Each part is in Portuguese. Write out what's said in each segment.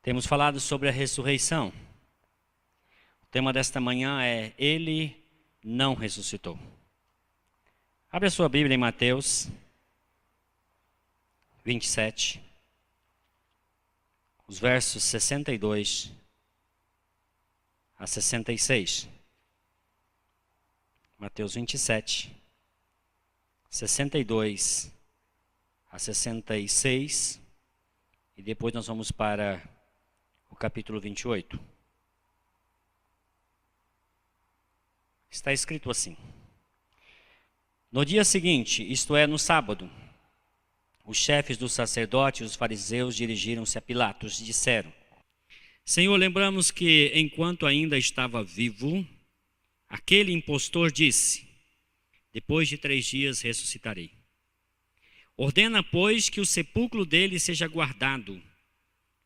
Temos falado sobre a ressurreição. O tema desta manhã é Ele não ressuscitou. Abre a sua Bíblia em Mateus 27, os versos 62 a 66. Mateus 27, 62 a 66. E depois nós vamos para o capítulo 28. Está escrito assim: No dia seguinte, isto é, no sábado, os chefes dos sacerdotes e os fariseus dirigiram-se a Pilatos e disseram: Senhor, lembramos que, enquanto ainda estava vivo, aquele impostor disse: depois de 3 dias ressuscitarei. Ordena, pois, que o sepulcro dele seja guardado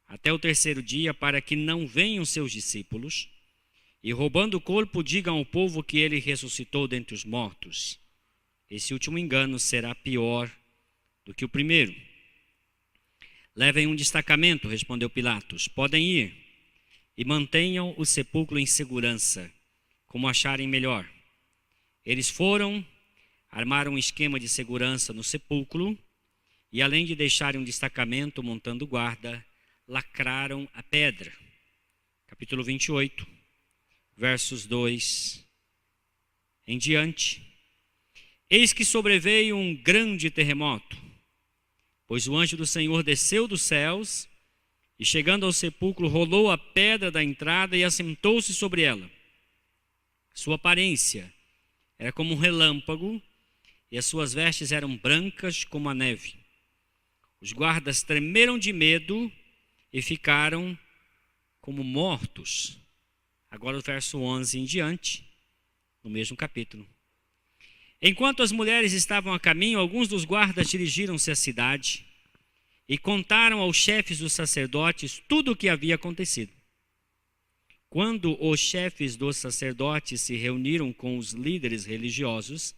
até o 3º dia, para que não venham seus discípulos e, roubando o corpo, digam ao povo que ele ressuscitou dentre os mortos. Esse último engano será pior do que o primeiro. Levem um destacamento, respondeu Pilatos. Podem ir e mantenham o sepulcro em segurança, como acharem melhor. Eles foram, armaram um esquema de segurança no sepulcro e, além de deixarem um destacamento montando guarda, lacraram a pedra. Capítulo 28, versos 2 em diante. Eis que sobreveio um grande terremoto, pois o anjo do Senhor desceu dos céus e, chegando ao sepulcro, rolou a pedra da entrada e assentou-se sobre ela. Sua aparência era como um relâmpago e as suas vestes eram brancas como a neve. Os guardas tremeram de medo e ficaram como mortos. Agora o verso 11 em diante, no mesmo capítulo. Enquanto as mulheres estavam a caminho, alguns dos guardas dirigiram-se à cidade e contaram aos chefes dos sacerdotes tudo o que havia acontecido. Quando os chefes dos sacerdotes se reuniram com os líderes religiosos,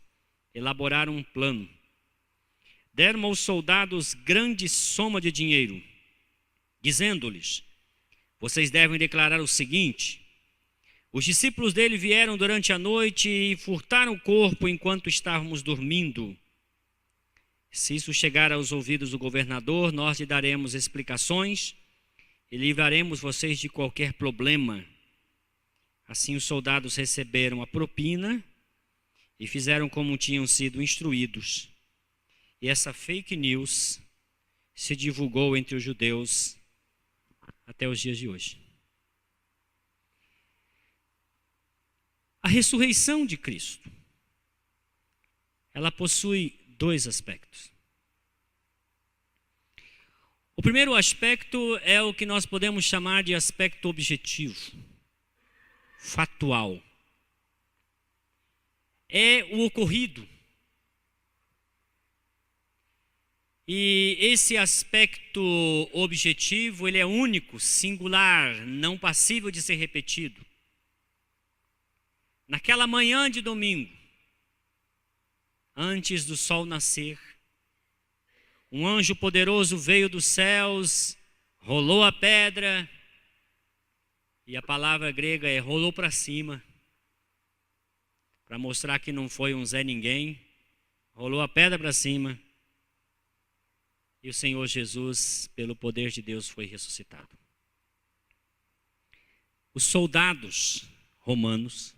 elaboraram um plano. Deram aos soldados grande soma de dinheiro, dizendo-lhes: vocês devem declarar o seguinte: os discípulos dele vieram durante a noite e furtaram o corpo enquanto estávamos dormindo. Se isso chegar aos ouvidos do governador, nós lhe daremos explicações e livraremos vocês de qualquer problema. Assim os soldados receberam a propina e fizeram como tinham sido instruídos. E essa fake news se divulgou entre os judeus até os dias de hoje. A ressurreição de Cristo, ela possui 2 aspectos. O primeiro aspecto é o que nós podemos chamar de aspecto objetivo, fatual. É o ocorrido. E esse aspecto objetivo, ele é único, singular, não passível de ser repetido. Naquela manhã de domingo, antes do sol nascer, um anjo poderoso veio dos céus, rolou a pedra, e a palavra grega é rolou para cima, para mostrar que não foi um Zé Ninguém, rolou a pedra para cima, e o Senhor Jesus, pelo poder de Deus, foi ressuscitado. Os soldados romanos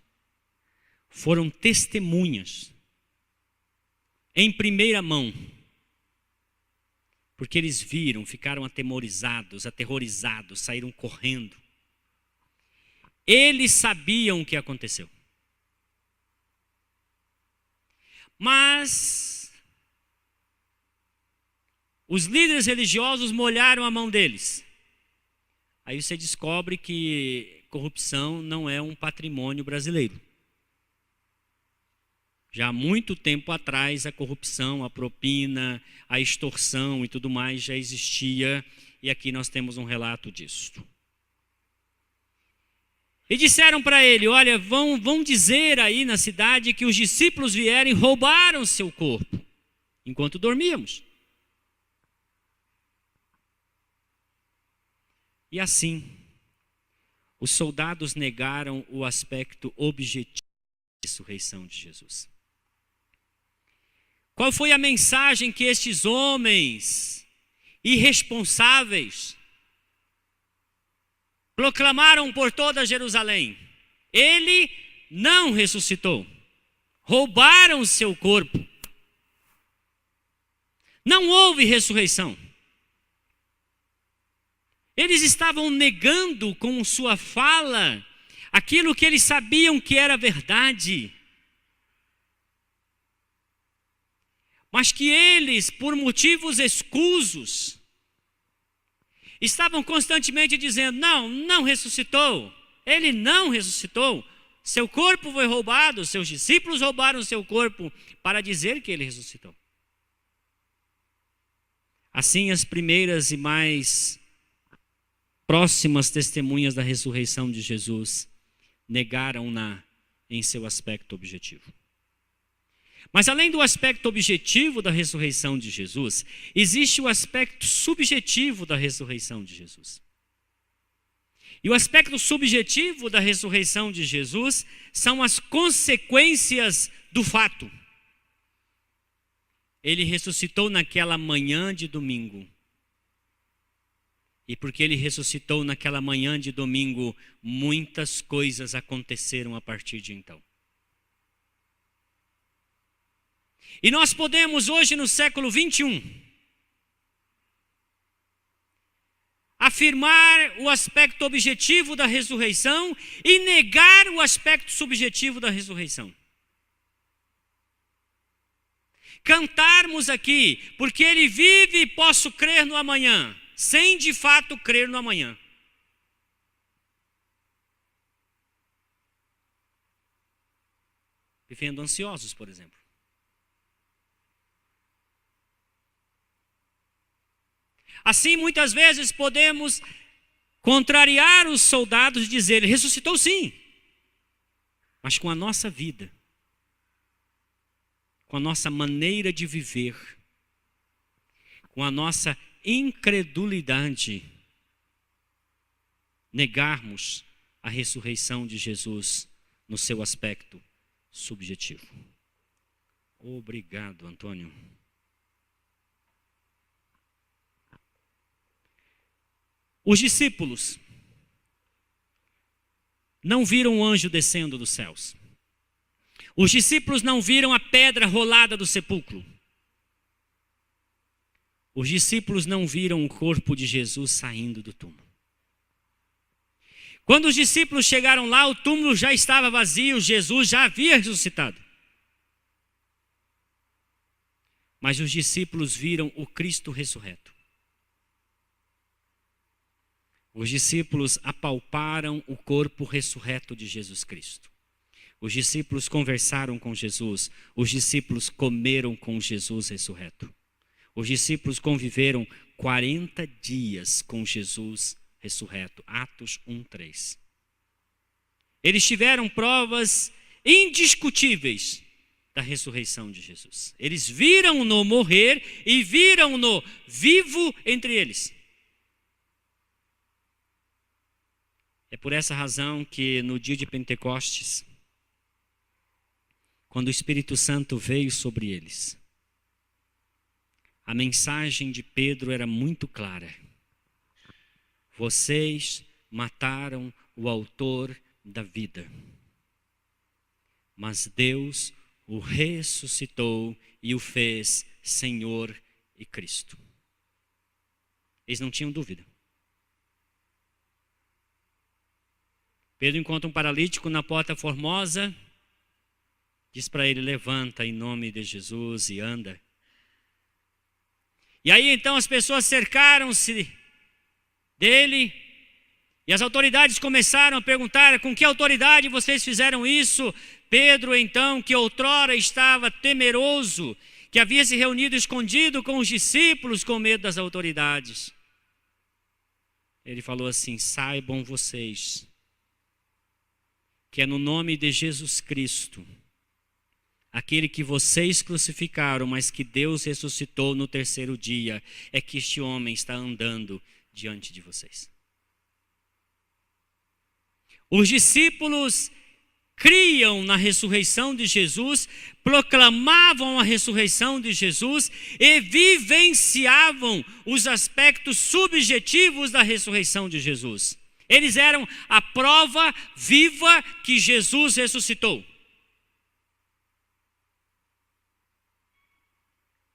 foram testemunhas em primeira mão, porque eles viram, ficaram aterrorizados, saíram correndo. Eles sabiam o que aconteceu. Mas os líderes religiosos molharam a mão deles. Aí você descobre que corrupção não é um patrimônio brasileiro. Já há muito tempo atrás, a corrupção, a propina, a extorsão e tudo mais já existia, e aqui nós temos um relato disso. E disseram para ele: olha, vão dizer aí na cidade que os discípulos vieram e roubaram seu corpo, enquanto dormíamos. E assim, os soldados negaram o aspecto objetivo da ressurreição de Jesus. Qual foi a mensagem que estes homens irresponsáveis proclamaram por toda Jerusalém? Ele não ressuscitou. Roubaram seu corpo. Não houve ressurreição. Eles estavam negando com sua fala aquilo que eles sabiam que era verdade. Mas que eles, por motivos escusos, estavam constantemente dizendo: não ressuscitou. Ele não ressuscitou. Seu corpo foi roubado, seus discípulos roubaram seu corpo para dizer que ele ressuscitou. Assim, as primeiras e mais próximas testemunhas da ressurreição de Jesus negaram-na em seu aspecto objetivo. Mas além do aspecto objetivo da ressurreição de Jesus, existe o aspecto subjetivo da ressurreição de Jesus. E o aspecto subjetivo da ressurreição de Jesus são as consequências do fato. Ele ressuscitou naquela manhã de domingo. E porque ele ressuscitou naquela manhã de domingo, muitas coisas aconteceram a partir de então. E nós podemos hoje, no século 21, afirmar o aspecto objetivo da ressurreição e negar o aspecto subjetivo da ressurreição. Cantarmos aqui, porque ele vive e posso crer no amanhã, sem de fato crer no amanhã. Vivendo ansiosos, por exemplo. Assim, muitas vezes podemos contrariar os soldados e dizer: ele ressuscitou sim, mas com a nossa vida, com a nossa maneira de viver, com a nossa incredulidade, negarmos a ressurreição de Jesus no seu aspecto subjetivo. Obrigado, Antônio. Os discípulos não viram o anjo descendo dos céus. Os discípulos não viram a pedra rolada do sepulcro. Os discípulos não viram o corpo de Jesus saindo do túmulo. Quando os discípulos chegaram lá, o túmulo já estava vazio, Jesus já havia ressuscitado. Mas os discípulos viram o Cristo ressurreto. Os discípulos apalparam o corpo ressurreto de Jesus Cristo. Os discípulos conversaram com Jesus. Os discípulos comeram com Jesus ressurreto. Os discípulos conviveram 40 dias com Jesus ressurreto. Atos 1:3. Eles tiveram provas indiscutíveis da ressurreição de Jesus. Eles viram-no morrer e viram-no vivo entre eles. É por essa razão que no dia de Pentecostes, quando o Espírito Santo veio sobre eles, a mensagem de Pedro era muito clara. Vocês mataram o autor da vida, mas Deus o ressuscitou e o fez Senhor e Cristo. Eles não tinham dúvida. Pedro encontra um paralítico na porta formosa, diz para ele: levanta em nome de Jesus e anda. E aí então as pessoas cercaram-se dele e as autoridades começaram a perguntar: com que autoridade vocês fizeram isso? Pedro então, que outrora estava temeroso, que havia se reunido escondido com os discípulos com medo das autoridades, ele falou assim: saibam vocês que é no nome de Jesus Cristo, aquele que vocês crucificaram, mas que Deus ressuscitou no terceiro dia, é que este homem está andando diante de vocês. Os discípulos criam na ressurreição de Jesus, proclamavam a ressurreição de Jesus e vivenciavam os aspectos subjetivos da ressurreição de Jesus. Eles eram a prova viva que Jesus ressuscitou.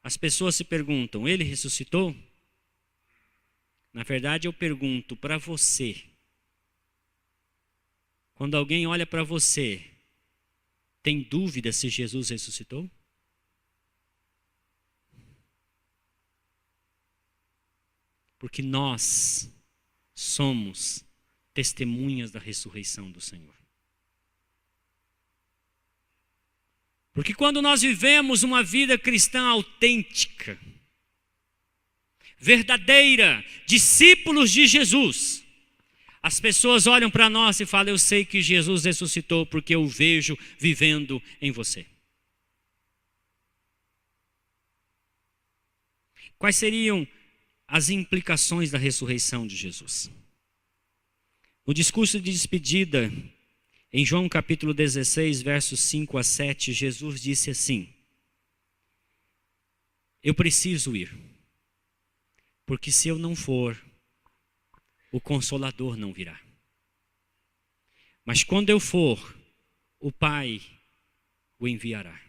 As pessoas se perguntam, ele ressuscitou? Na verdade, eu pergunto para você. Quando alguém olha para você, tem dúvida se Jesus ressuscitou? Porque nós somos testemunhas da ressurreição do Senhor. Porque quando nós vivemos uma vida cristã autêntica, verdadeira, discípulos de Jesus, as pessoas olham para nós e falam, eu sei que Jesus ressuscitou porque eu o vejo vivendo em você. Quais seriam as implicações da ressurreição de Jesus? No discurso de despedida, em João capítulo 16, versos 5 a 7, Jesus disse assim, eu preciso ir, porque se eu não for, o Consolador não virá. Mas quando eu for, o Pai o enviará.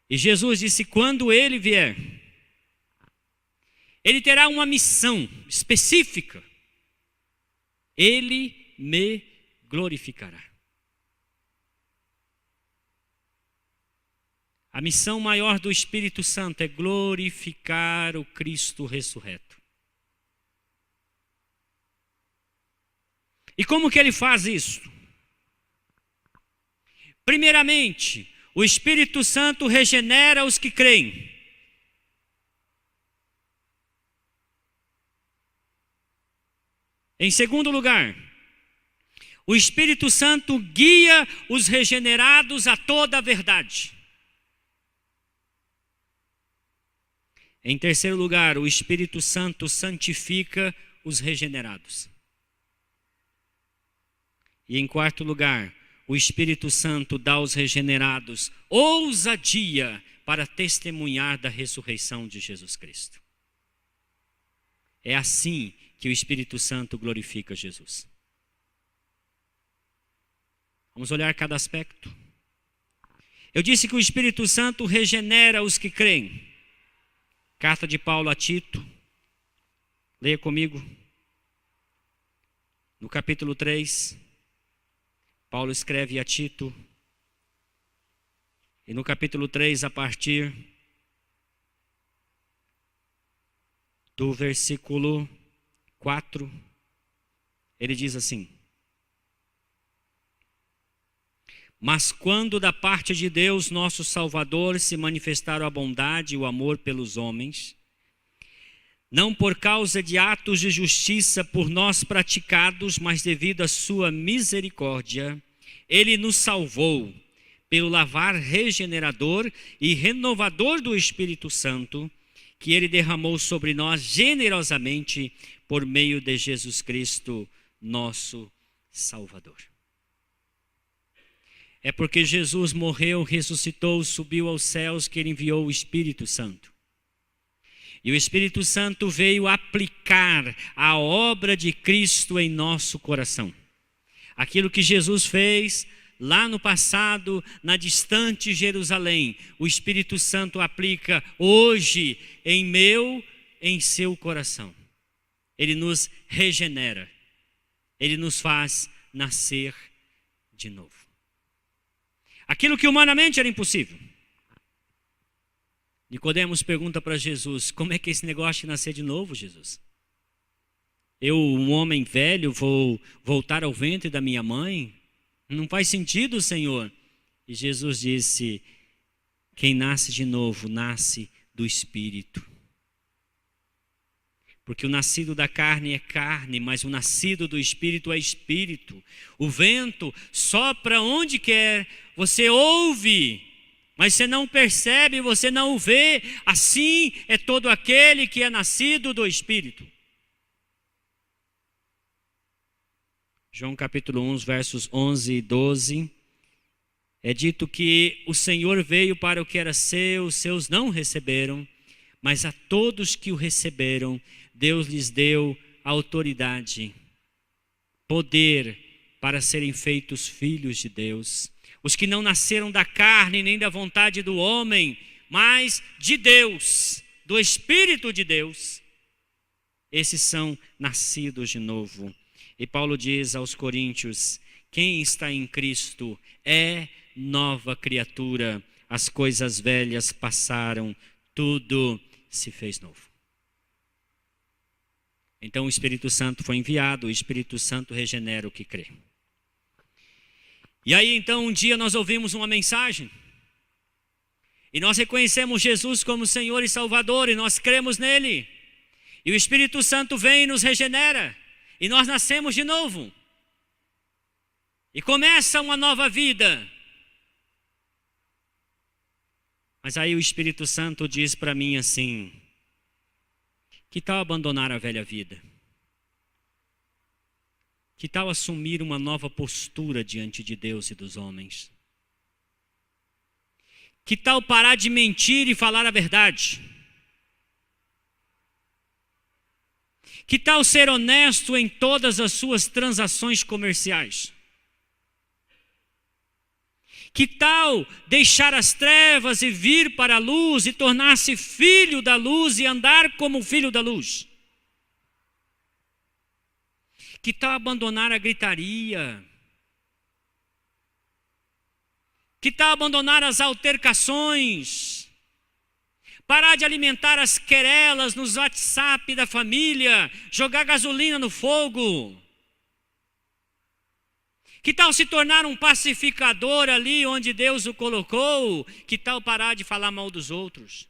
E Jesus disse, quando ele vier, ele terá uma missão específica. Ele me glorificará. A missão maior do Espírito Santo é glorificar o Cristo ressurreto. E como que ele faz isso? Primeiramente, o Espírito Santo regenera os que creem. Em segundo lugar, o Espírito Santo guia os regenerados a toda a verdade. Em terceiro lugar, o Espírito Santo santifica os regenerados. E em quarto lugar, o Espírito Santo dá aos regenerados ousadia para testemunhar da ressurreição de Jesus Cristo. É assim que o Espírito Santo glorifica Jesus. Vamos olhar cada aspecto. Eu disse que o Espírito Santo regenera os que creem. Carta de Paulo a Tito. Leia comigo. No capítulo 3, Paulo escreve a Tito. E no capítulo 3, a partir do versículo 4, ele diz assim: mas quando da parte de Deus, nosso Salvador, se manifestaram a bondade e o amor pelos homens, não por causa de atos de justiça por nós praticados, mas devido à sua misericórdia, ele nos salvou pelo lavar regenerador e renovador do Espírito Santo, que ele derramou sobre nós generosamente por meio de Jesus Cristo, nosso Salvador. É porque Jesus morreu, ressuscitou, subiu aos céus que ele enviou o Espírito Santo. E o Espírito Santo veio aplicar a obra de Cristo em nosso coração. Aquilo que Jesus fez lá no passado, na distante Jerusalém, o Espírito Santo aplica hoje em seu coração. Ele nos regenera. Ele nos faz nascer de novo. Aquilo que humanamente era impossível. Nicodemos pergunta para Jesus, como é que é esse negócio de nascer de novo, Jesus? Eu, um homem velho, vou voltar ao ventre da minha mãe? Não faz sentido, Senhor. E Jesus disse, quem nasce de novo, nasce do Espírito. Porque o nascido da carne é carne, mas o nascido do Espírito é Espírito. O vento sopra onde quer, você ouve, mas você não percebe, você não o vê. Assim é todo aquele que é nascido do Espírito. João capítulo 1, versos 11 e 12. É dito que o Senhor veio para o que era seu, os seus não receberam, mas a todos que o receberam, Deus lhes deu autoridade, poder para serem feitos filhos de Deus. Os que não nasceram da carne nem da vontade do homem, mas de Deus, do Espírito de Deus. Esses são nascidos de novo. E Paulo diz aos Coríntios: quem está em Cristo é nova criatura. As coisas velhas passaram, tudo se fez novo. Então o Espírito Santo foi enviado, o Espírito Santo regenera o que crê. E aí então um dia nós ouvimos uma mensagem, e nós reconhecemos Jesus como Senhor e Salvador, e nós cremos nele. E o Espírito Santo vem e nos regenera, e nós nascemos de novo. E começa uma nova vida. Mas aí o Espírito Santo diz para mim assim: que tal abandonar a velha vida? Que tal assumir uma nova postura diante de Deus e dos homens? Que tal parar de mentir e falar a verdade? Que tal ser honesto em todas as suas transações comerciais? Que tal deixar as trevas e vir para a luz e tornar-se filho da luz e andar como filho da luz? Que tal abandonar a gritaria? Que tal abandonar as altercações? Parar de alimentar as querelas nos WhatsApp da família, jogar gasolina no fogo? Que tal se tornar um pacificador ali onde Deus o colocou? Que tal parar de falar mal dos outros?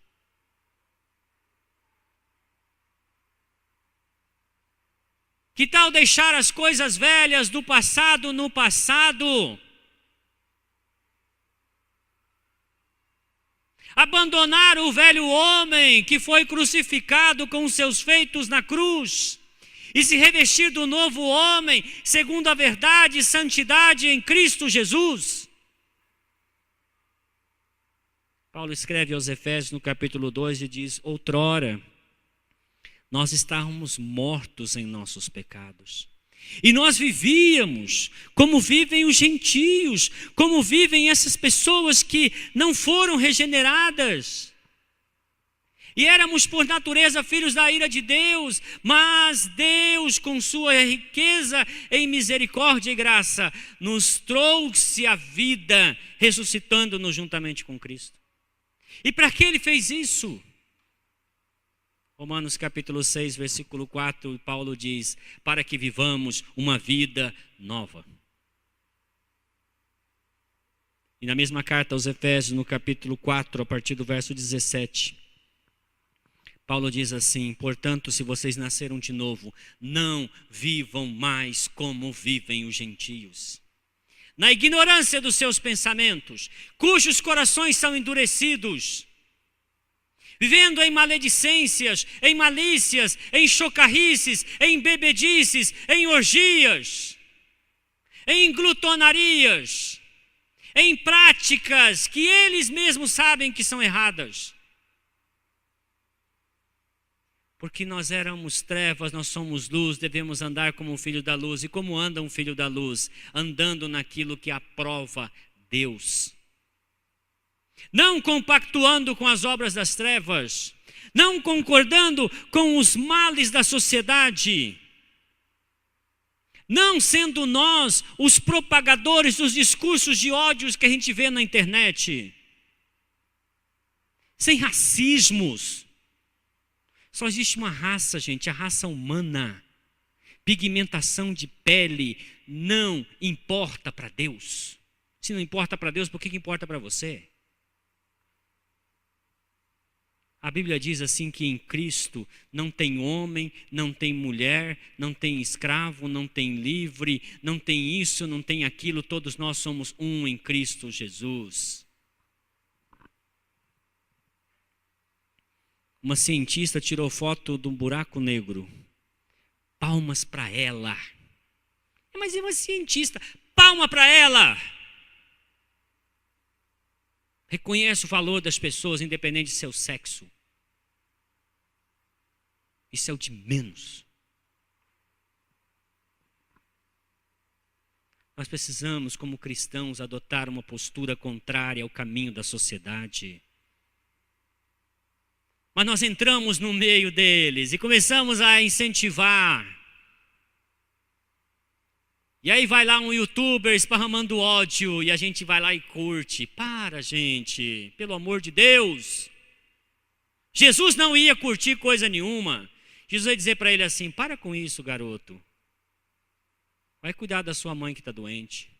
Que tal deixar as coisas velhas do passado no passado? Abandonar o velho homem que foi crucificado com os seus feitos na cruz e se revestir do novo homem, segundo a verdade e santidade em Cristo Jesus. Paulo escreve aos Efésios no capítulo 2 e diz: outrora nós estávamos mortos em nossos pecados. E nós vivíamos como vivem os gentios, como vivem essas pessoas que não foram regeneradas. E éramos por natureza filhos da ira de Deus, mas Deus, com sua riqueza em misericórdia e graça, nos trouxe a vida, ressuscitando-nos juntamente com Cristo. E para que Ele fez isso? Romanos capítulo 6, versículo 4, Paulo diz: para que vivamos uma vida nova. E na mesma carta aos Efésios, no capítulo 4, a partir do verso 17, Paulo diz assim: portanto, se vocês nasceram de novo, não vivam mais como vivem os gentios, na ignorância dos seus pensamentos, cujos corações são endurecidos, vivendo em maledicências, em malícias, em chocarrices, em bebedices, em orgias, em glutonarias, em práticas que eles mesmos sabem que são erradas. Porque nós éramos trevas, nós somos luz, devemos andar como um filho da luz. E como anda um filho da luz? Andando naquilo que aprova Deus. Não compactuando com as obras das trevas, não concordando com os males da sociedade, não sendo nós os propagadores dos discursos de ódios que a gente vê na internet, sem racismos. Só existe uma raça, gente, a raça humana. Pigmentação de pele não importa para Deus. Se não importa para Deus, por que importa para você? A Bíblia diz assim que em Cristo não tem homem, não tem mulher, não tem escravo, não tem livre, não tem isso, não tem aquilo, todos nós somos um em Cristo Jesus. Uma cientista tirou foto de um buraco negro. Palmas para ela. Mas é uma cientista. Palma para ela. Reconhece o valor das pessoas, independente de seu sexo. Isso é o de menos. Nós precisamos, como cristãos, adotar uma postura contrária ao caminho da sociedade. Mas nós entramos no meio deles e começamos a incentivar. E aí vai lá um youtuber esparramando ódio e a gente vai lá e curte. Para, gente, pelo amor de Deus. Jesus não ia curtir coisa nenhuma. Jesus ia dizer para ele assim: para com isso, garoto. Vai cuidar da sua mãe que está doente.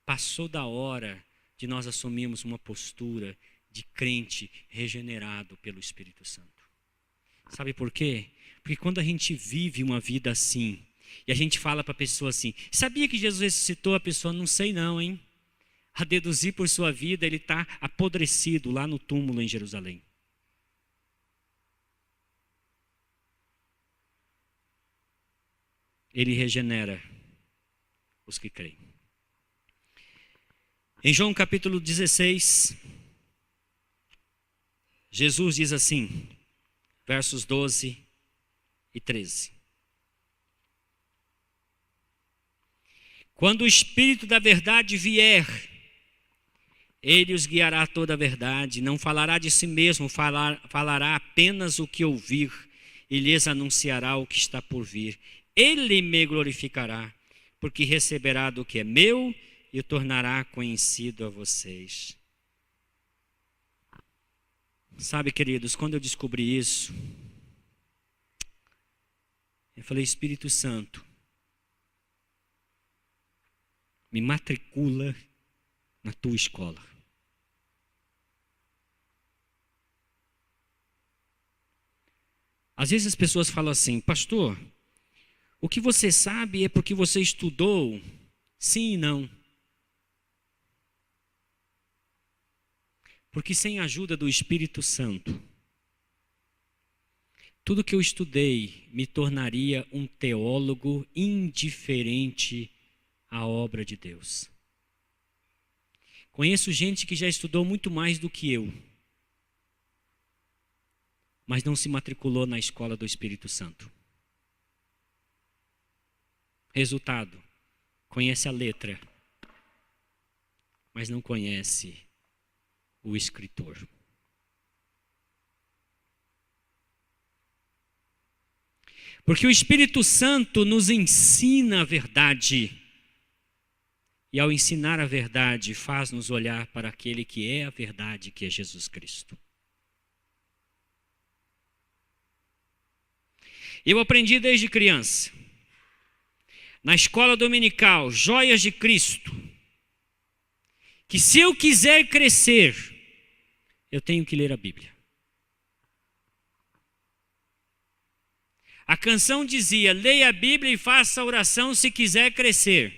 Passou da hora de nós assumirmos uma postura de crente regenerado pelo Espírito Santo. Sabe por quê? Porque quando a gente vive uma vida assim, e a gente fala para a pessoa assim: sabia que Jesus ressuscitou? A pessoa: não sei não, hein? A deduzir por sua vida, ele está apodrecido lá no túmulo em Jerusalém. Ele regenera os que creem. Em João capítulo 16, Jesus diz assim, versos 12 e 13. Quando o Espírito da verdade vier, ele os guiará a toda a verdade, não falará de si mesmo, falará apenas o que ouvir e lhes anunciará o que está por vir. Ele me glorificará, porque receberá do que é meu e o tornará conhecido a vocês. Sabe, queridos, quando eu descobri isso, eu falei: Espírito Santo, me matricula na tua escola. Às vezes as pessoas falam assim: pastor, o que você sabe é porque você estudou? Sim e não. Porque sem a ajuda do Espírito Santo, tudo que eu estudei me tornaria um teólogo indiferente à obra de Deus. Conheço gente que já estudou muito mais do que eu, mas não se matriculou na escola do Espírito Santo. Resultado: conhece a letra, mas não conhece o escritor. Porque o Espírito Santo nos ensina a verdade. E ao ensinar a verdade, faz-nos olhar para aquele que é a verdade, que é Jesus Cristo. Eu aprendi desde criança, na escola dominical, Joias de Cristo, que se eu quiser crescer, eu tenho que ler a Bíblia. A canção dizia: leia a Bíblia e faça a oração se quiser crescer.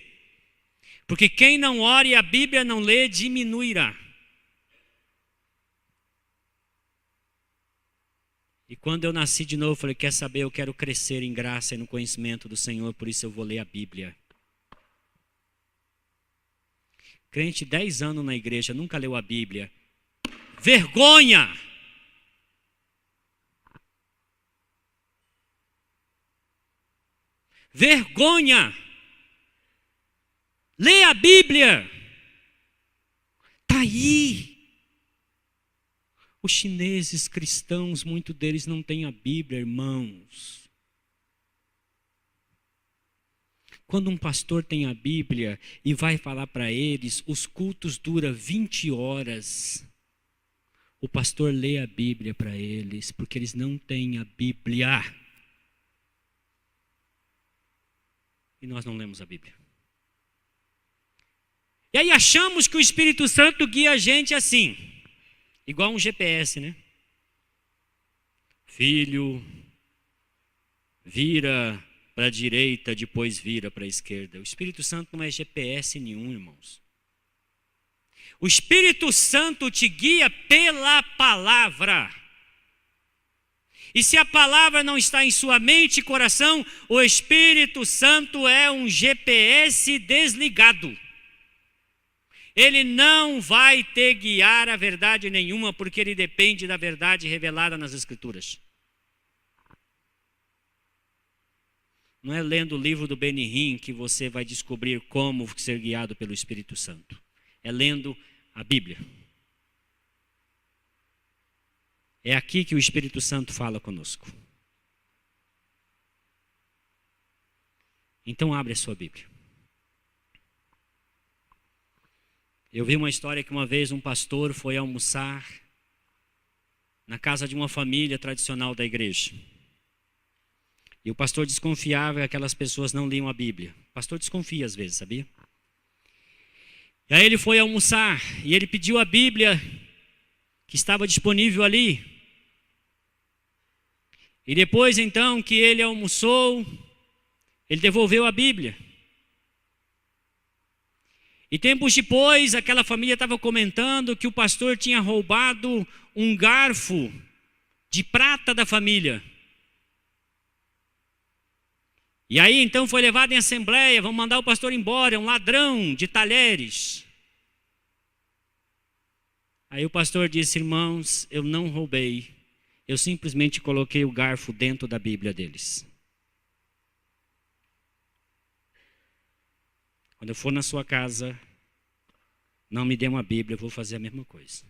Porque quem não ora e a Bíblia não lê, diminuirá. E quando eu nasci de novo, eu falei: quer saber, eu quero crescer em graça e no conhecimento do Senhor, por isso eu vou ler a Bíblia. Crente 10 anos na igreja, nunca leu a Bíblia. Vergonha! Vergonha! Lê a Bíblia. Está aí. Os chineses cristãos, muitos deles não têm a Bíblia, irmãos. Quando um pastor tem a Bíblia e vai falar para eles, os cultos duram 20 horas. O pastor lê a Bíblia para eles, porque eles não têm a Bíblia. E nós não lemos a Bíblia. E aí achamos que o Espírito Santo guia a gente assim, igual um GPS, né? Filho, vira para a direita, depois vira para a esquerda. O Espírito Santo não é GPS nenhum, irmãos. O Espírito Santo te guia pela palavra. E se a palavra não está em sua mente e coração, o Espírito Santo é um GPS desligado. Ele não vai te guiar a verdade nenhuma, porque ele depende da verdade revelada nas Escrituras. Não é lendo o livro do Benihim que você vai descobrir como ser guiado pelo Espírito Santo. É lendo a Bíblia. É aqui que o Espírito Santo fala conosco. Então abre a sua Bíblia. Eu vi uma história que uma vez um pastor foi almoçar na casa de uma família tradicional da igreja. E o pastor desconfiava que aquelas pessoas não liam a Bíblia. O pastor desconfia às vezes, sabia? E aí ele foi almoçar e ele pediu a Bíblia que estava disponível ali. E depois então que ele almoçou, ele devolveu a Bíblia. E tempos depois, aquela família estava comentando que o pastor tinha roubado um garfo de prata da família. E aí então foi levado em assembleia, vão mandar o pastor embora, é um ladrão de talheres. Aí o pastor disse: irmãos, eu não roubei, eu simplesmente coloquei o garfo dentro da Bíblia deles. Quando eu for na sua casa, não me dê uma Bíblia, eu vou fazer a mesma coisa.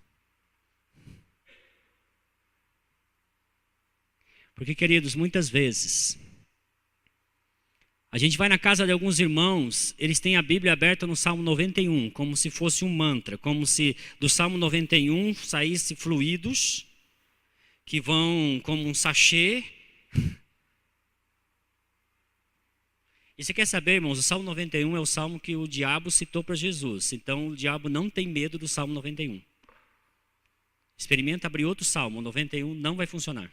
Porque, queridos, muitas vezes, a gente vai na casa de alguns irmãos, eles têm a Bíblia aberta no Salmo 91, como se fosse um mantra, como se do Salmo 91 saísse fluidos, que vão como um sachê. E você quer saber, irmãos, o Salmo 91 é o salmo que o diabo citou para Jesus. Então o diabo não tem medo do Salmo 91. Experimenta abrir outro salmo, o 91 não vai funcionar.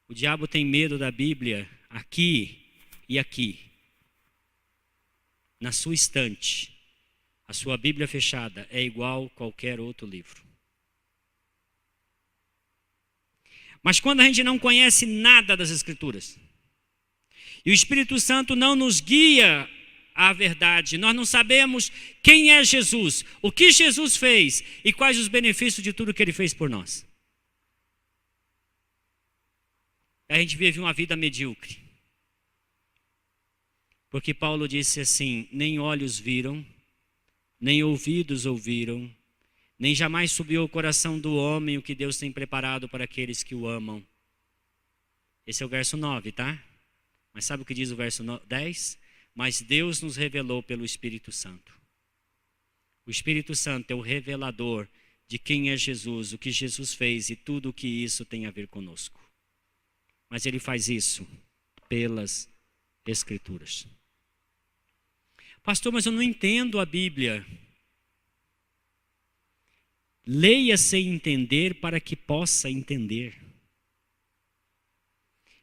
O diabo tem medo da Bíblia aqui e aqui. Na sua estante, a sua Bíblia fechada é igual a qualquer outro livro. Mas quando a gente não conhece nada das Escrituras, e o Espírito Santo não nos guia à verdade, nós não sabemos quem é Jesus, o que Jesus fez e quais os benefícios de tudo que Ele fez por nós. A gente vive uma vida medíocre. Porque Paulo disse assim: nem olhos viram, nem ouvidos ouviram, nem jamais subiu ao coração do homem o que Deus tem preparado para aqueles que o amam. Esse é o verso 9, tá? Mas sabe o que diz o verso 10? Mas Deus nos revelou pelo Espírito Santo. O Espírito Santo é o revelador de quem é Jesus, o que Jesus fez e tudo o que isso tem a ver conosco. Mas Ele faz isso pelas Escrituras. Pastor, mas eu não entendo a Bíblia. Leia sem entender para que possa entender.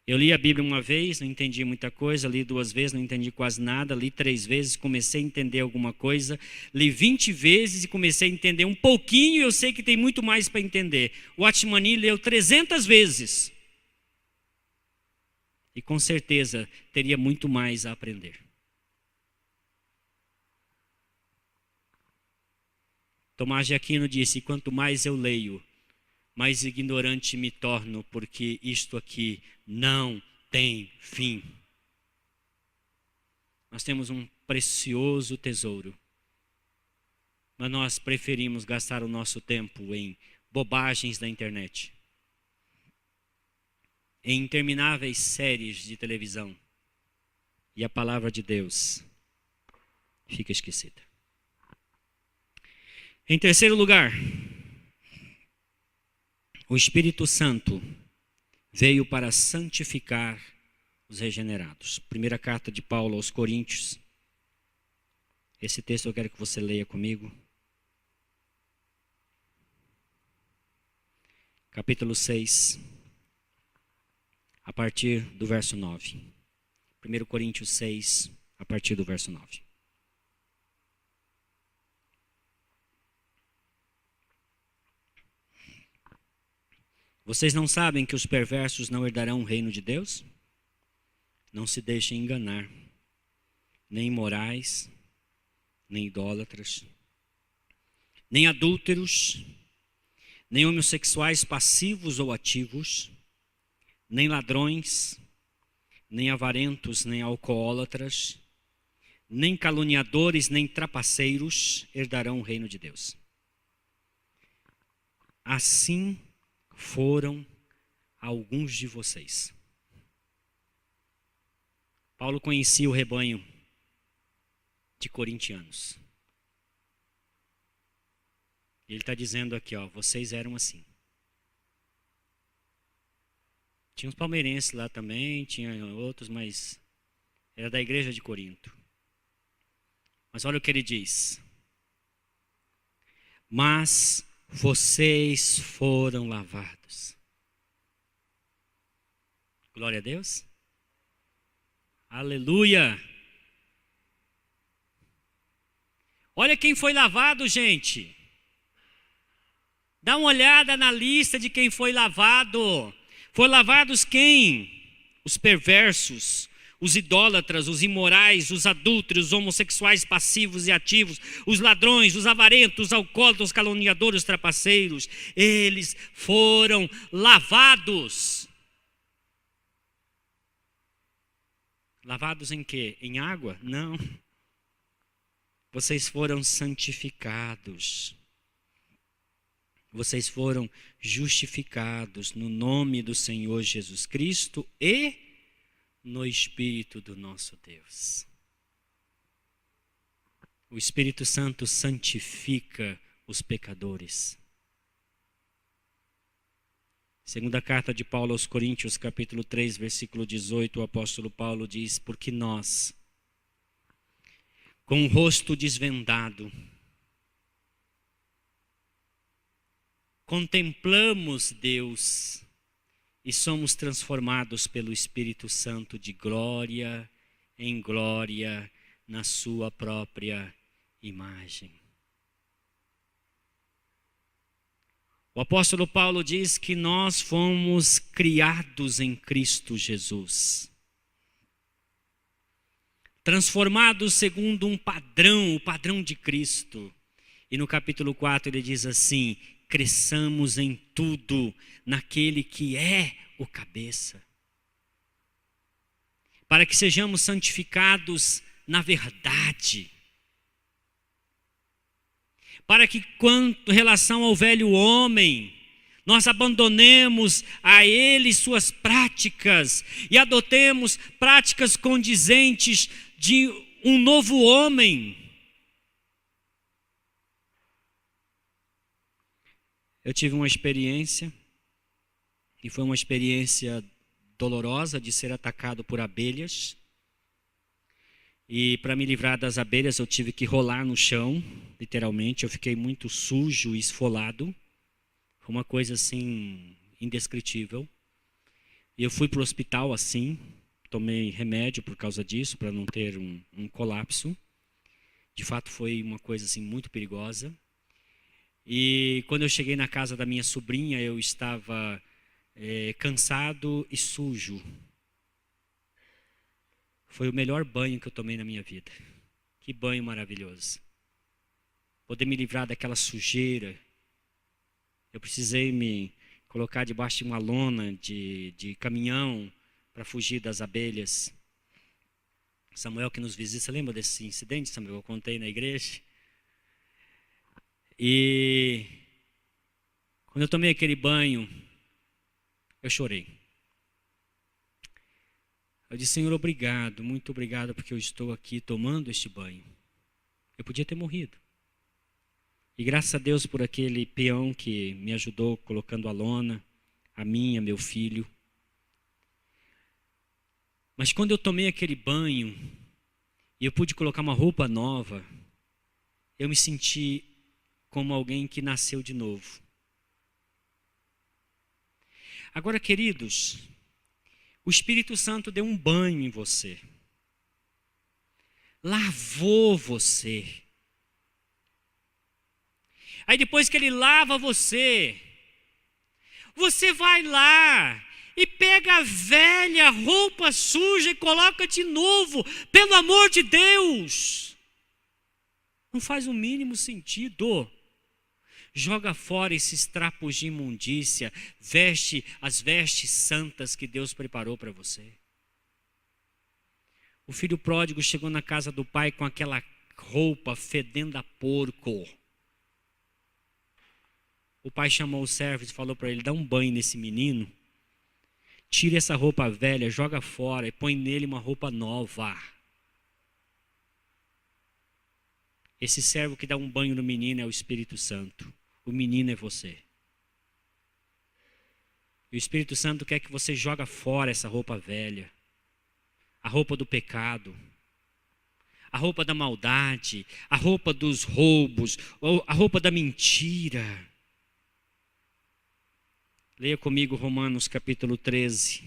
Eu li a Bíblia uma vez, não entendi muita coisa, li 2 vezes, não entendi quase nada, li 3 vezes, comecei a entender alguma coisa, li 20 vezes e comecei a entender um pouquinho, e eu sei que tem muito mais para entender. O Watchman leu 300 vezes. E com certeza teria muito mais a aprender. Tomás de Aquino disse: quanto mais eu leio, mais ignorante me torno, porque isto aqui não tem fim. Nós temos um precioso tesouro, mas nós preferimos gastar o nosso tempo em bobagens da internet, em intermináveis séries de televisão, e a palavra de Deus fica esquecida. Em terceiro lugar, o Espírito Santo veio para santificar os regenerados. Primeira carta de Paulo aos Coríntios. Esse texto eu quero que você leia comigo. Capítulo 6, a partir do verso 9. 1 Coríntios 6, a partir do verso 9. Vocês não sabem que os perversos não herdarão o reino de Deus? Não se deixem enganar, nem imorais, nem idólatras, nem adúlteros, nem homossexuais passivos ou ativos, nem ladrões, nem avarentos, nem alcoólatras, nem caluniadores, nem trapaceiros herdarão o reino de Deus. Assim foram alguns de vocês. Paulo conhecia o rebanho de corintianos. Ele está dizendo aqui, vocês eram assim. Tinha uns palmeirenses lá também, tinha outros, mas era da igreja de Corinto. Mas olha o que ele diz. Mas vocês foram lavados. Glória a Deus. Aleluia. Olha quem foi lavado, gente. Dá uma olhada na lista de quem foi lavado. Foram lavados quem? Os perversos, os idólatras, os imorais, os adúlteros, os homossexuais passivos e ativos, os ladrões, os avarentos, os alcoólatras, os caluniadores, os trapaceiros. Eles foram lavados. Lavados em quê? Em água? Não. Vocês foram santificados. Vocês foram justificados no nome do Senhor Jesus Cristo e no Espírito do nosso Deus. O Espírito Santo santifica os pecadores. Segunda carta de Paulo aos Coríntios, capítulo 3, versículo 18, o apóstolo Paulo diz: porque nós, com o rosto desvendado, contemplamos Deus e somos transformados pelo Espírito Santo de glória em glória na sua própria imagem. O apóstolo Paulo diz que nós fomos criados em Cristo Jesus, transformados segundo um padrão, o padrão de Cristo. E no capítulo 4 ele diz assim: cresçamos em tudo naquele que é o cabeça, para que sejamos santificados na verdade, para que quanto relação ao velho homem, nós abandonemos a ele suas práticas e adotemos práticas condizentes de um novo homem. Eu tive uma experiência, e foi uma experiência dolorosa, de ser atacado por abelhas. E para me livrar das abelhas eu tive que rolar no chão, literalmente. Eu fiquei muito sujo e esfolado. Foi uma coisa assim, indescritível. E eu fui para o hospital assim, tomei remédio por causa disso, para não ter um colapso. De fato foi uma coisa assim muito perigosa. E quando eu cheguei na casa da minha sobrinha, eu estava cansado e sujo. Foi o melhor banho que eu tomei na minha vida. Que banho maravilhoso. Poder me livrar daquela sujeira. Eu precisei me colocar debaixo de uma lona de caminhão para fugir das abelhas. Samuel que nos visita, você lembra desse incidente, Samuel? Eu contei na igreja. E quando eu tomei aquele banho, eu chorei. Eu disse: Senhor, obrigado, muito obrigado, porque eu estou aqui tomando este banho. Eu podia ter morrido. E graças a Deus por aquele peão que me ajudou colocando a lona, a minha, meu filho. Mas quando eu tomei aquele banho e eu pude colocar uma roupa nova, eu me senti como alguém que nasceu de novo. Agora, queridos, o Espírito Santo deu um banho em você, lavou você. Aí depois que ele lava você, Você vai lá e pega a velha roupa suja e coloca de novo, pelo amor de Deus. Não faz o mínimo sentido. Joga fora esses trapos de imundícia, veste as vestes santas que Deus preparou para você. O filho pródigo chegou na casa do pai com aquela roupa fedendo a porco. O pai chamou os servos e falou para ele: dá um banho nesse menino, tira essa roupa velha, joga fora e põe nele uma roupa nova. Esse servo que dá um banho no menino é o Espírito Santo. O menino é você. E o Espírito Santo quer que você joga fora essa roupa velha. A roupa do pecado. A roupa da maldade. A roupa dos roubos. A roupa da mentira. Leia comigo Romanos capítulo 13.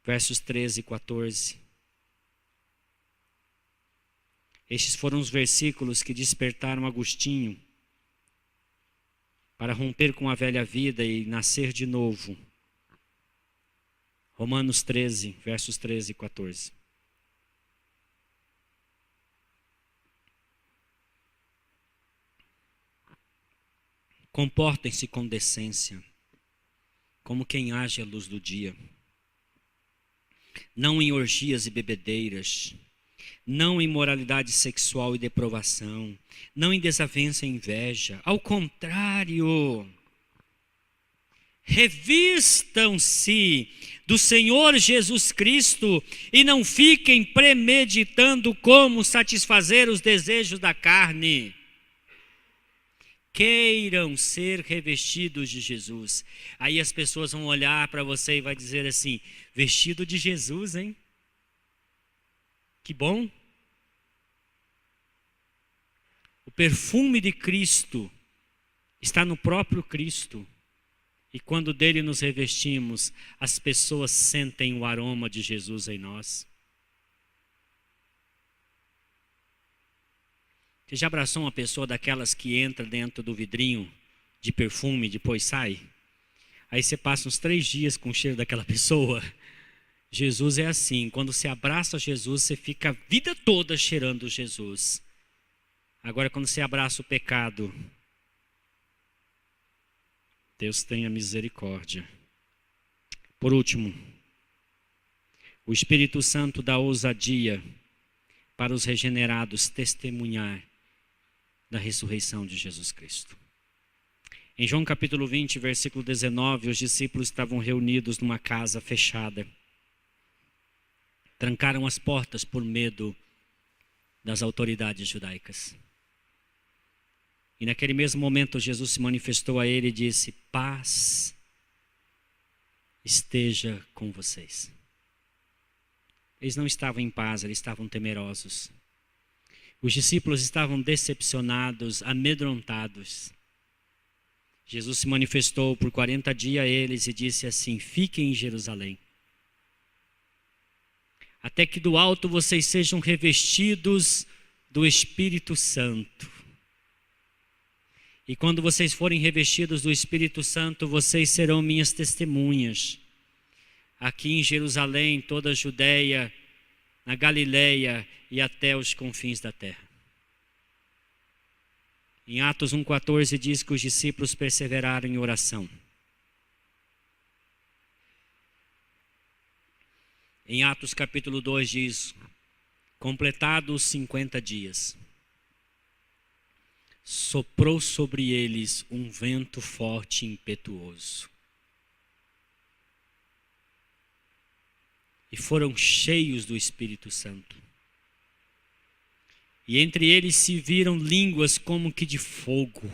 Versos 13 e 14. Estes foram os versículos que despertaram Agostinho para romper com a velha vida e nascer de novo. Romanos 13, versos 13 e 14. Comportem-se com decência, como quem age à luz do dia. Não em orgias e bebedeiras, não em imoralidade sexual e deprovação, não em desavença e inveja. Ao contrário, revistam-se do Senhor Jesus Cristo e não fiquem premeditando como satisfazer os desejos da carne. Queiram ser revestidos de Jesus. Aí as pessoas vão olhar para você e vai dizer assim: vestido de Jesus, hein? Que bom. O perfume de Cristo está no próprio Cristo. E quando dele nos revestimos, as pessoas sentem o aroma de Jesus em nós. Você já abraçou uma pessoa daquelas que entra dentro do vidrinho de perfume e depois sai? Aí você passa uns 3 dias com o cheiro daquela pessoa. Jesus é assim, quando você abraça Jesus, você fica a vida toda cheirando Jesus. Agora, quando você abraça o pecado, Deus tenha misericórdia. Por último, o Espírito Santo dá ousadia para os regenerados testemunhar da ressurreição de Jesus Cristo. Em João capítulo 20, versículo 19, os discípulos estavam reunidos numa casa fechada. Trancaram as portas por medo das autoridades judaicas. E naquele mesmo momento Jesus se manifestou a ele e disse: paz esteja com vocês. Eles não estavam em paz, eles estavam temerosos. Os discípulos estavam decepcionados, amedrontados. Jesus se manifestou por 40 dias a eles e disse assim: fiquem em Jerusalém, até que do alto vocês sejam revestidos do Espírito Santo. E quando vocês forem revestidos do Espírito Santo, vocês serão minhas testemunhas. Aqui em Jerusalém, toda a Judeia, na Galileia e até os confins da terra. Em Atos 1,14 diz que os discípulos perseveraram em oração. Em Atos capítulo 2 diz: completados os 50 dias, soprou sobre eles um vento forte e impetuoso. E foram cheios do Espírito Santo. E entre eles se viram línguas como que de fogo.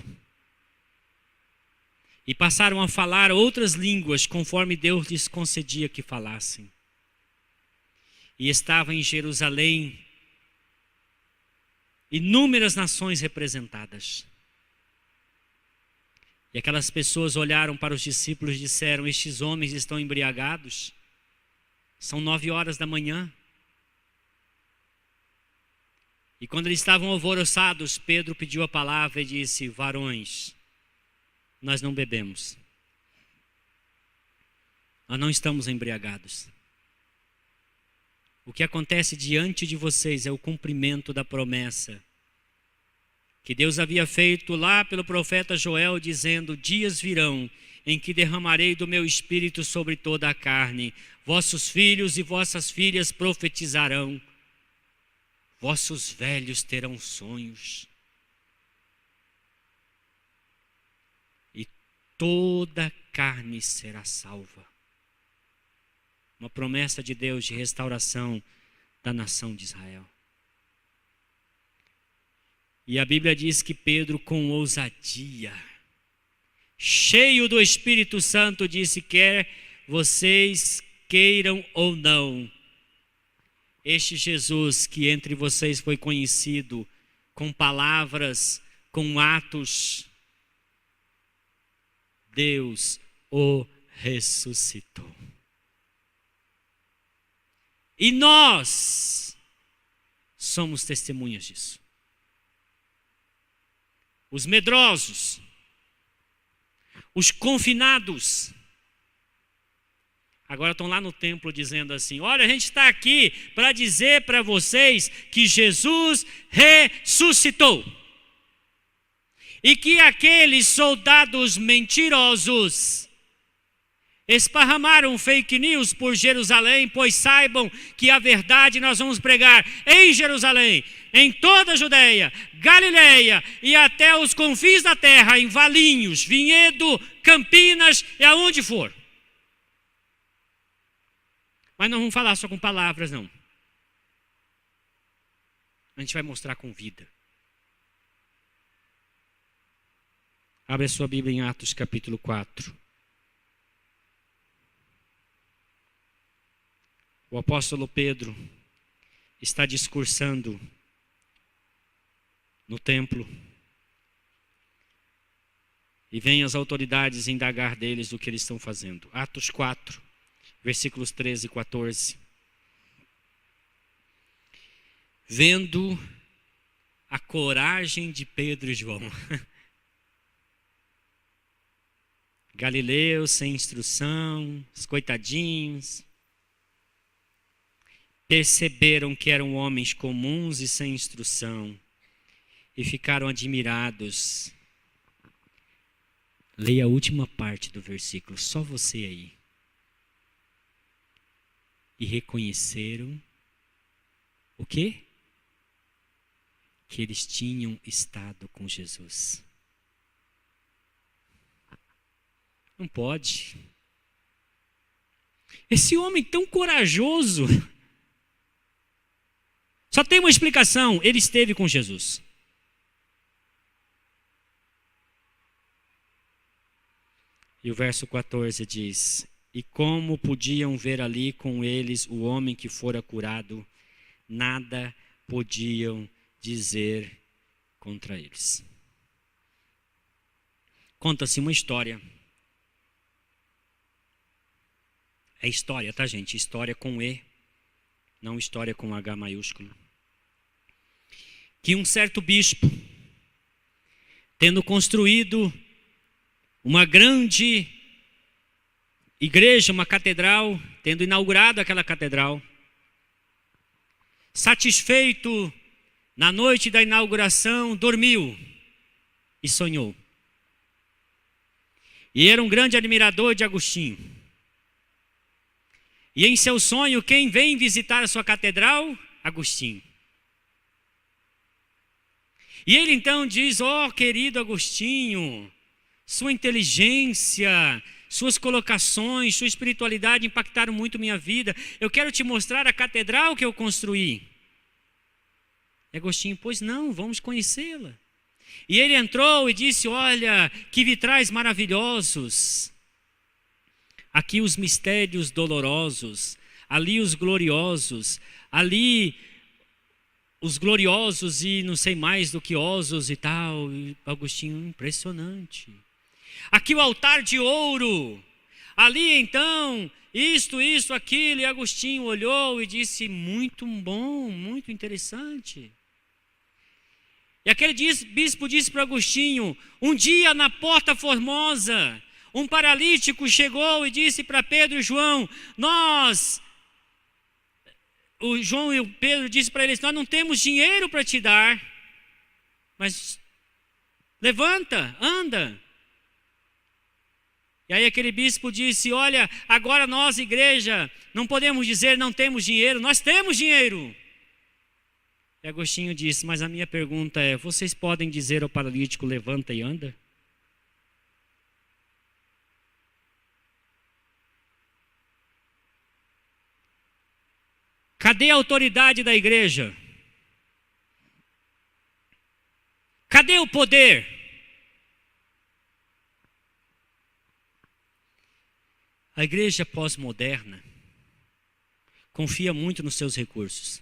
E passaram a falar outras línguas, conforme Deus lhes concedia que falassem. E estava em Jerusalém inúmeras nações representadas. E aquelas pessoas olharam para os discípulos e disseram: estes homens estão embriagados? São 9 horas da manhã. E quando eles estavam alvoroçados, Pedro pediu a palavra e disse: varões, nós não bebemos. Nós não estamos embriagados. O que acontece diante de vocês é o cumprimento da promessa que Deus havia feito lá pelo profeta Joel, dizendo: dias virão em que derramarei do meu espírito sobre toda a carne. Vossos filhos e vossas filhas profetizarão. Vossos velhos terão sonhos. E toda carne será salva. Uma promessa de Deus de restauração da nação de Israel. E a Bíblia diz que Pedro, com ousadia, cheio do Espírito Santo, disse: quer vocês queiram ou não, este Jesus que entre vocês foi conhecido com palavras, com atos, Deus o ressuscitou. E nós somos testemunhas disso. Os medrosos, os confinados, agora estão lá no templo dizendo assim: olha, a gente está aqui para dizer para vocês que Jesus ressuscitou. E que aqueles soldados mentirosos esparramaram fake news por Jerusalém, pois saibam que a verdade nós vamos pregar em Jerusalém, em toda a Judeia, Galileia e até os confins da terra, em Valinhos, Vinhedo, Campinas e aonde for. Mas não vamos falar só com palavras, não. A gente vai mostrar com vida. Abre a sua Bíblia em Atos capítulo 4. O apóstolo Pedro está discursando no templo e vem as autoridades indagar deles o que eles estão fazendo. Atos 4, versículos 13 e 14. Vendo a coragem de Pedro e João, galileus sem instrução, os coitadinhos, perceberam que eram homens comuns e sem instrução e ficaram admirados. Leia a última parte do versículo, só você aí. E reconheceram o quê? Que eles tinham estado com Jesus. Não pode. Esse homem tão corajoso, só tem uma explicação: ele esteve com Jesus. E o verso 14 diz: e como podiam ver ali com eles o homem que fora curado, nada podiam dizer contra eles. Conta-se uma história. É história, tá, gente? História com E, não história com H maiúsculo. Que um certo bispo, tendo construído uma grande igreja, uma catedral, tendo inaugurado aquela catedral, satisfeito, na noite da inauguração, dormiu e sonhou. E era um grande admirador de Agostinho. E em seu sonho, quem vem visitar a sua catedral? Agostinho. E ele então diz: ó, querido Agostinho, sua inteligência, suas colocações, sua espiritualidade impactaram muito minha vida. Eu quero te mostrar a catedral que eu construí. E Agostinho: pois não, vamos conhecê-la. E ele entrou e disse: olha, que vitrais maravilhosos. Aqui os mistérios dolorosos, ali os gloriosos, ali os gloriosos e não sei mais do que osos e tal. E Agostinho: impressionante. Aqui o altar de ouro, ali então, isto, aquilo. E Agostinho olhou e disse: muito bom, muito interessante. E aquele bispo disse para Agostinho: um dia na Porta Formosa, Um paralítico chegou e disse para Pedro e João, o João e o Pedro disse para eles, nós não temos dinheiro para te dar, mas levanta, anda. E aí aquele bispo disse, olha, agora nós, igreja, não podemos dizer não temos dinheiro, nós temos dinheiro. E Agostinho disse, mas a minha pergunta é, vocês podem dizer ao paralítico, levanta e anda? Cadê a autoridade da igreja? Cadê o poder? A igreja pós-moderna confia muito nos seus recursos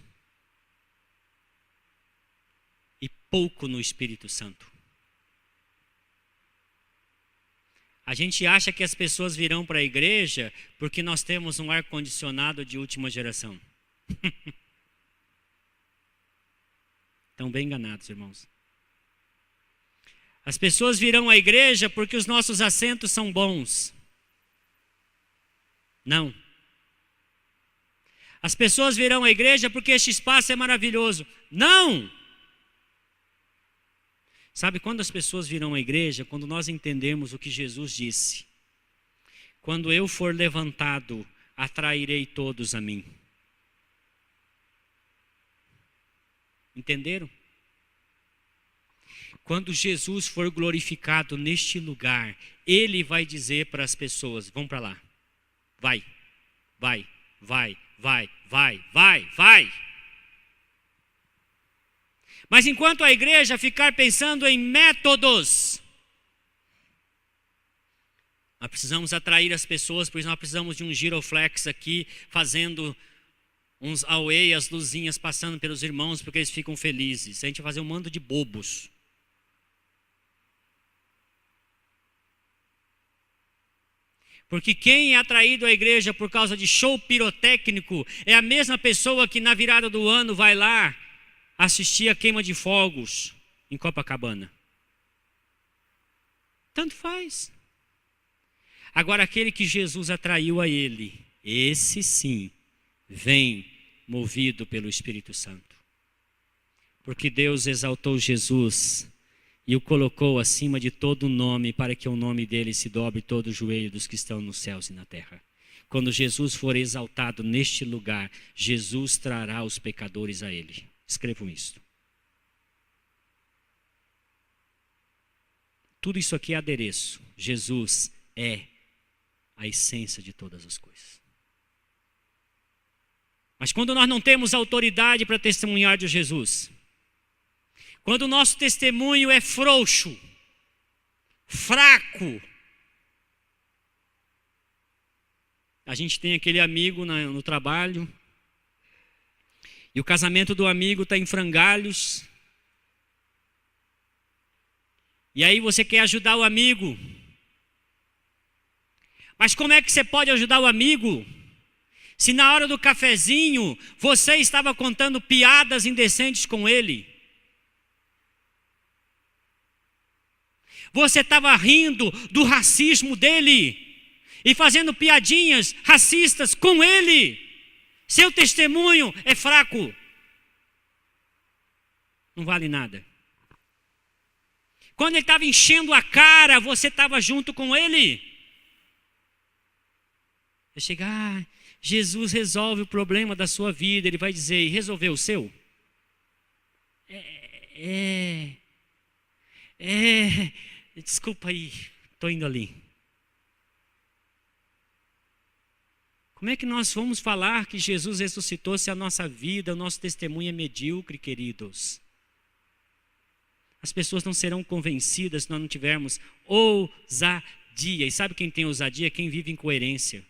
e pouco no Espírito Santo. A gente acha que as pessoas virão para a igreja porque nós temos um ar-condicionado de última geração. Estão bem enganados, irmãos. As pessoas virão à igreja porque os nossos assentos são bons. Não. As pessoas virão à igreja porque este espaço é maravilhoso. Não. Sabe quando as pessoas virão à igreja? Quando nós entendemos o que Jesus disse. Quando eu for levantado, atrairei todos a mim. Entenderam? Quando Jesus for glorificado neste lugar, Ele vai dizer para as pessoas, vão para lá. Vai, vai, vai, vai, vai, vai, vai. Mas enquanto a igreja ficar pensando em métodos, nós precisamos atrair as pessoas, por isso nós precisamos de um giroflex aqui, fazendo uns away, as luzinhas passando pelos irmãos, porque eles ficam felizes. A gente vai fazer um mando de bobos. Porque quem é atraído à igreja por causa de show pirotécnico é a mesma pessoa que na virada do ano vai lá assistir a queima de fogos em Copacabana. Tanto faz. Agora aquele que Jesus atraiu a ele, esse sim, vem movido pelo Espírito Santo. Porque Deus exaltou Jesus e o colocou acima de todo nome, para que o nome dele se dobre todo o joelho dos que estão nos céus e na terra. Quando Jesus for exaltado neste lugar, Jesus trará os pecadores a ele. Escrevam isso. Tudo isso aqui é adereço. Jesus é a essência de todas as coisas. Mas quando nós não temos autoridade para testemunhar de Jesus, quando o nosso testemunho é frouxo, fraco, a gente tem aquele amigo no trabalho, e o casamento do amigo está em frangalhos, e aí você quer ajudar o amigo, mas como é que você pode ajudar o amigo, se na hora do cafezinho você estava contando piadas indecentes com ele? Você estava rindo do racismo dele e fazendo piadinhas racistas com ele. Seu testemunho é fraco. Não vale nada. Quando ele estava enchendo a cara, você estava junto com ele. Você chega, Jesus resolve o problema da sua vida. Ele vai dizer, e resolveu o seu? Desculpa aí, estou indo ali. Como é que nós vamos falar que Jesus ressuscitou se a nossa vida, o nosso testemunho é medíocre, queridos? As pessoas não serão convencidas se nós não tivermos ousadia. E sabe quem tem ousadia? Quem vive em coerência.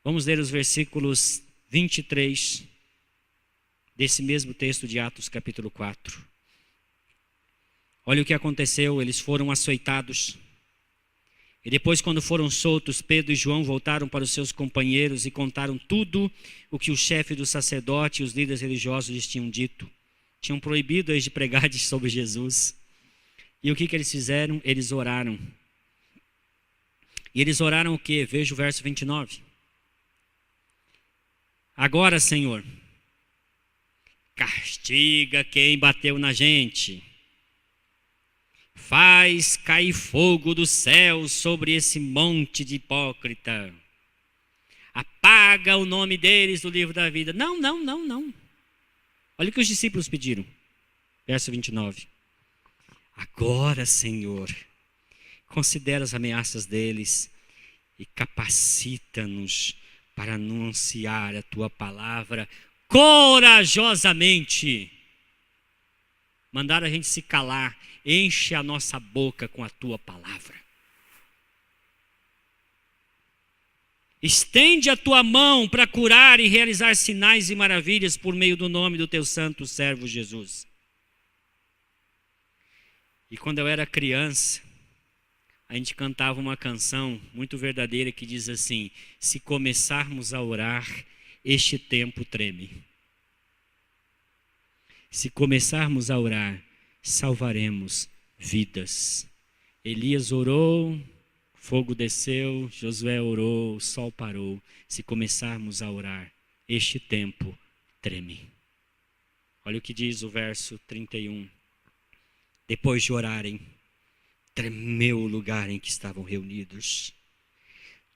Vamos ler os versículos 23 desse mesmo texto de Atos capítulo 4. Olha o que aconteceu, eles foram açoitados. E depois, quando foram soltos, Pedro e João voltaram para os seus companheiros e contaram tudo o que o chefe do sacerdote e os líderes religiosos lhes tinham dito. Tinham proibido eles de pregar sobre Jesus. E o que eles fizeram? Eles oraram. E eles oraram o quê? Veja o verso 29. Agora, Senhor, castiga quem bateu na gente. Faz cair fogo do céu sobre esse monte de hipócrita. Apaga o nome deles do livro da vida. Não, não, não, não. Olha o que os discípulos pediram. Verso 29. Agora, Senhor, considera as ameaças deles e capacita-nos para anunciar a tua palavra corajosamente. Mandaram a gente se calar. Enche a nossa boca com a tua palavra. Estende a tua mão para curar e realizar sinais e maravilhas por meio do nome do teu santo servo Jesus. E quando eu era criança, a gente cantava uma canção muito verdadeira que diz assim: se começarmos a orar, este tempo treme. Se começarmos a orar, salvaremos vidas. Elias orou, fogo desceu, Josué orou, o sol parou. Se começarmos a orar, este tempo treme. Olha o que diz o verso 31. Depois de orarem, tremeu o lugar em que estavam reunidos.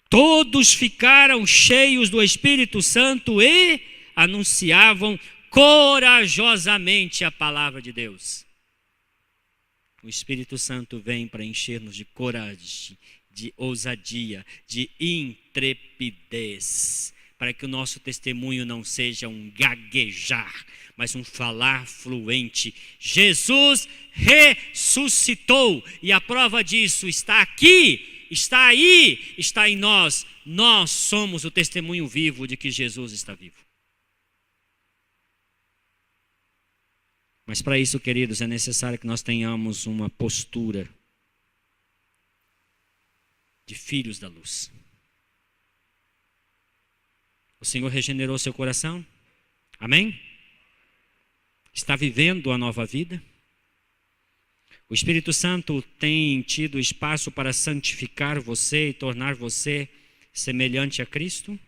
Todos ficaram cheios do Espírito Santo e anunciavam corajosamente a palavra de Deus. O Espírito Santo vem para encher-nos de coragem, de ousadia, de intrepidez, para que o nosso testemunho não seja um gaguejar, mas um falar fluente. Jesus ressuscitou, e a prova disso está aqui, está aí, está em nós. Nós somos o testemunho vivo de que Jesus está vivo. Mas para isso, queridos, é necessário que nós tenhamos uma postura de filhos da luz. O Senhor regenerou seu coração? Amém? Está vivendo a nova vida? O Espírito Santo tem tido espaço para santificar você e tornar você semelhante a Cristo?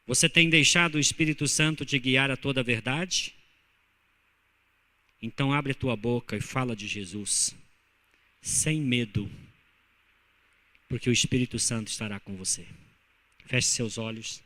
Você tem deixado o Espírito Santo te guiar a toda a verdade? Então abre a tua boca e fala de Jesus, sem medo, porque o Espírito Santo estará com você. Feche seus olhos.